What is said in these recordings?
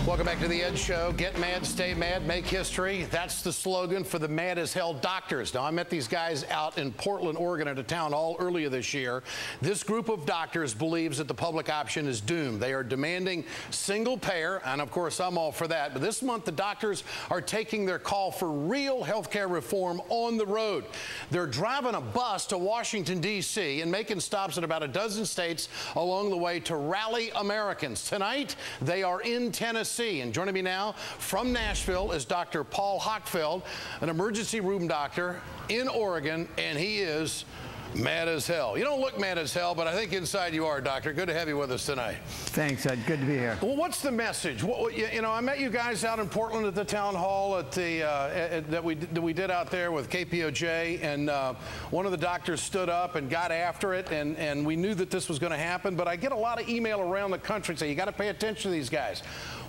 Welcome back to the Ed Show. Get mad, stay mad, make history. That's the slogan for the Mad as Hell doctors. Now, I met these guys out in Portland, Oregon at a town hall earlier this year. This group of doctors believes that the public option is doomed. They are demanding single payer, and of course, I'm all for that. But this month, the doctors are taking their call for real health care reform on the road. They're driving a bus to Washington, D.C., and making stops in about a dozen states along the way to rally Americans. Tonight, they are in Tennessee. And joining me now from Nashville is Dr. Paul Hochfeld, an emergency room doctor in Oregon, and he is mad as hell. You don't look mad as hell, but I think inside you are, Doctor. Good to have you with us tonight. Thanks, Ed. Good to be here. Well, what's the message? You know, I met you guys out in Portland at the town hall at the that we did out there with KPOJ, and one of the doctors stood up and got after it, and we knew that this was going to happen. But I get a lot of email around the country saying you got to pay attention to these guys.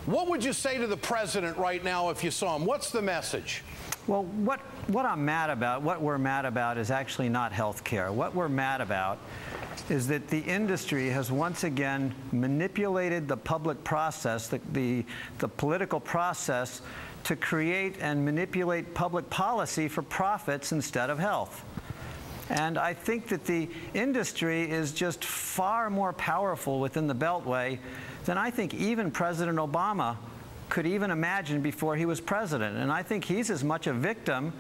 What would you say to the president right now if you saw him? What's the message? Well, what I'm mad about, what we're mad about is actually not health care. What we're mad about is that the industry has once again manipulated the public process, the political process, to create and manipulate public policy for profits instead of health. And I think that the industry is just far more powerful within the Beltway than I think even President Obama could even imagine before he was president. And I think he's as much a victim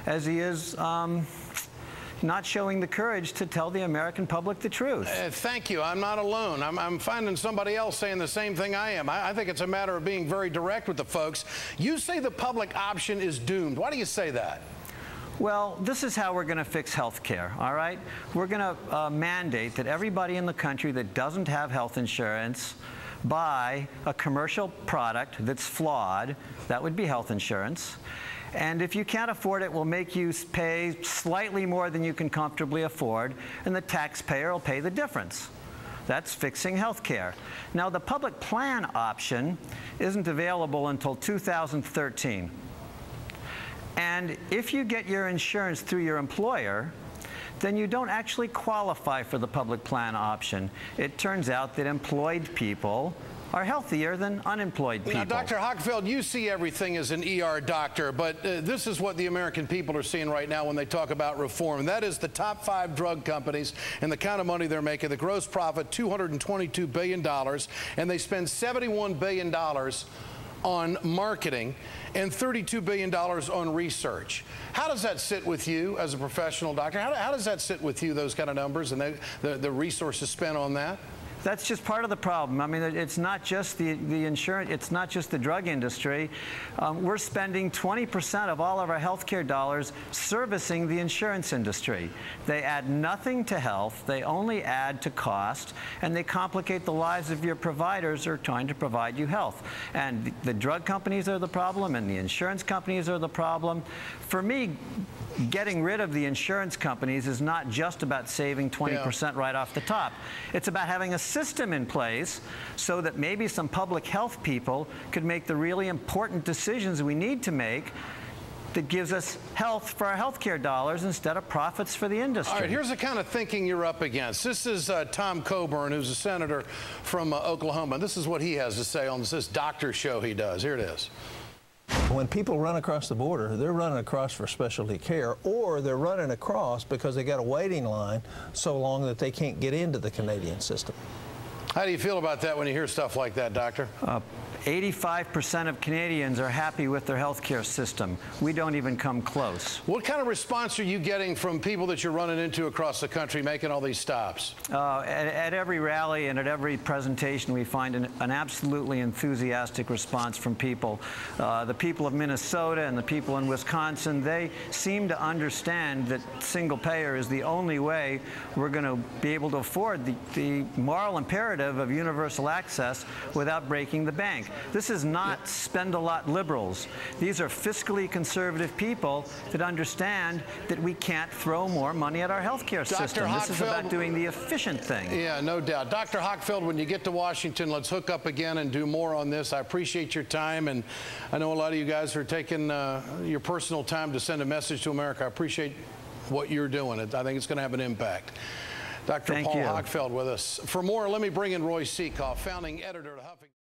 as he is not showing the courage to tell the American public the truth. Thank you. I'm not alone. I'm finding somebody else saying the same thing I am. I think it's a matter of being very direct with the folks. You say the public option is doomed. Why do you say that? Well, this is how we're going to fix health care, all right? We're going to mandate that everybody in the country that doesn't have health insurance buy a commercial product that's flawed. That would be health insurance. And if you can't afford it, we'll make you pay slightly more than you can comfortably afford, and the taxpayer will pay the difference. That's fixing health care. Now, the public plan option isn't available until 2013. And if you get your insurance through your employer, then you don't actually qualify for the public plan option. It turns out that employed people are healthier than unemployed people. Now, Dr. Hochfeld, you see everything as an ER doctor, but this is what the American people are seeing right now when they talk about reform. That is the top 5 drug companies and the kind of money they're making. The gross profit, $222 billion, and they spend $71 billion on marketing and $32 billion on research. How does that sit with you as a professional doctor? How does that sit with you, those kind of numbers and the resources spent on that? That's just part of the problem. I mean, it's not just the insurance, it's not just the drug industry. We're spending 20% of all of our healthcare dollars servicing the insurance industry. They add nothing to health, they only add to cost, and they complicate the lives of your providers who are trying to provide you health. And the drug companies are the problem, and the insurance companies are the problem. For me, getting rid of the insurance companies is not just about saving 20% right off the top. It's about having a system in place so that maybe some public health people could make the really important decisions we need to make that gives us health for our health care dollars instead of profits for the industry. All right, here's the kind of thinking you're up against. This is Tom Coburn, who's a senator from Oklahoma. This is what he has to say on this doctor show he does. Here it is. When people run across the border, they're running across for specialty care, or they're running across because they got a waiting line so long that they can't get into the Canadian system. How do you feel about that when you hear stuff like that, Doctor? 85% of Canadians are happy with their health care system. We don't even come close. What kind of response are you getting from people that you're running into across the country making all these stops? At every rally and at every presentation, we find an absolutely enthusiastic response from people. The people of Minnesota and the people in Wisconsin, they seem to understand that single payer is the only way we're going to be able to afford the moral imperative of universal access without breaking the bank. This is not spend-a-lot liberals. These are fiscally conservative people that understand that we can't throw more money at our healthcare system. This is about doing the efficient thing. Yeah, no doubt. Dr. Hochfeld, when you get to Washington, let's hook up again and do more on this. I appreciate your time, and I know a lot of you guys are taking your personal time to send a message to America. I appreciate what you're doing. I think it's going to have an impact. Dr. Paul Hochfeld with us. For more, let me bring in Roy Seekoff, founding editor of Huffington.